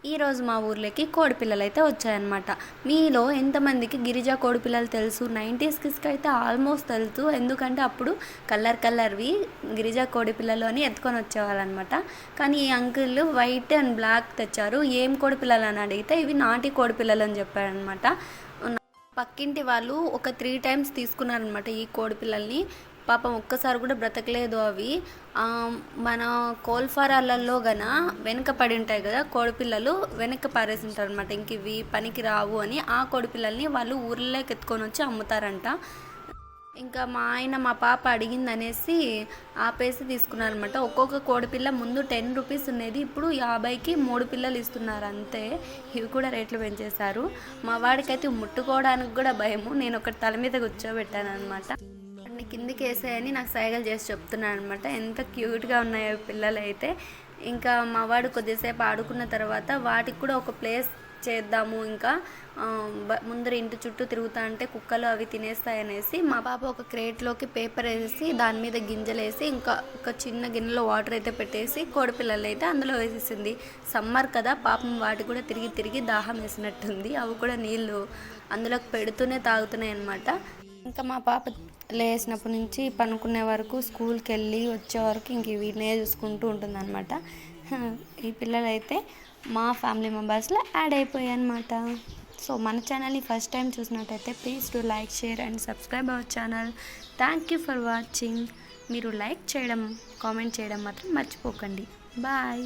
ఈరోజు మా ఊర్లోకి కోడిపిల్లలు అయితే వచ్చాయన్నమాట. మీలో ఎంతమందికి గిరిజా కోడిపిల్లలు తెలుసు? 90s కిడ్స్కి అయితే ఆల్మోస్ట్ తెలుసు. ఎందుకంటే అప్పుడు కలర్వి గిరిజా కోడిపిల్లలు అని ఎత్తుకొని వచ్చేవాళ్ళనమాట. కానీ ఈ అంకుల్ వైట్ అండ్ బ్లాక్ తెచ్చారు. ఏం కోడిపిల్లలు అని అడిగితే ఇవి నాటి కోడిపిల్లలు అని చెప్పారనమాట. పక్కింటి వాళ్ళు ఒక 3 times తీసుకున్నారనమాట ఈ కోడిపిల్లల్ని. పాపం ఒక్కసారి కూడా బ్రతకలేదు అవి. మన కోల్ఫారాలలో వెనక పడి ఉంటాయి కదా కోడిపిల్లలు, వెనక పారేసి ఉంటారు అనమాట. ఇంక ఇవి పనికి రావు అని ఆ కోడిపిల్లల్ని వాళ్ళు ఊర్లోకి ఎత్తుకొని వచ్చి అమ్ముతారంట. ఇంకా మా పాప అడిగింది అనేసి ఆపేసి తీసుకున్నారనమాట. ఒక్కొక్క కోడిపిల్ల ముందు 10 రూపీస్ ఉండేది, ఇప్పుడు 50కి 3 పిల్లలు ఇస్తున్నారు అంతే. ఇవి కూడా రేట్లు పెంచేశారు. మా వాడికైతే ముట్టుకోవడానికి కూడా భయము. నేను ఒకటి తల మీద కూర్చోబెట్టాను అనమాట. కిందికి వేసాయని నాకు సైగలు చేసి చెప్తున్నాను అనమాట. ఎంత క్యూట్గా ఉన్నాయో పిల్లలు అయితే. ఇంకా మా వాడు కొద్దిసేపు ఆడుకున్న తర్వాత వాటికి కూడా ఒక ప్లేస్ చేద్దాము, ఇంకా ముందర ఇంటి చుట్టూ తిరుగుతా అంటే కుక్కలు అవి తినేస్తాయనేసి మా పాప ఒక క్రేట్లోకి పేపర్ వేసి దాని మీద గింజలు వేసి ఇంకా ఒక చిన్న గిన్నెలో వాటర్ అయితే పెట్టేసి కోడిపిల్లలు అయితే అందులో వేసేసింది. సమ్మర్ కదా పాపం వాటి కూడా తిరిగి దాహం వేసినట్టుంది. అవి కూడా నీళ్ళు అందులోకి పెడుతూనే తాగుతున్నాయి అనమాట. ఇంకా మా పాప లేచినప్పటి నుంచి పనుకునే వరకు, స్కూల్కి వెళ్ళి వచ్చే వరకు ఇంక వీటినే చూసుకుంటూ ఉంటుంది అనమాట. ఈ పిల్లలు అయితే మా ఫ్యామిలీ మెంబర్స్లో యాడ్ అయిపోయాయి అనమాట. సో మన ఛానల్ని ఫస్ట్ టైం చూసినట్టయితే please to like, share and subscribe our channel. Thank you for watching. మీరు లైక్ చేయడం, కామెంట్ చేయడం మాత్రం మర్చిపోకండి. బాయ్.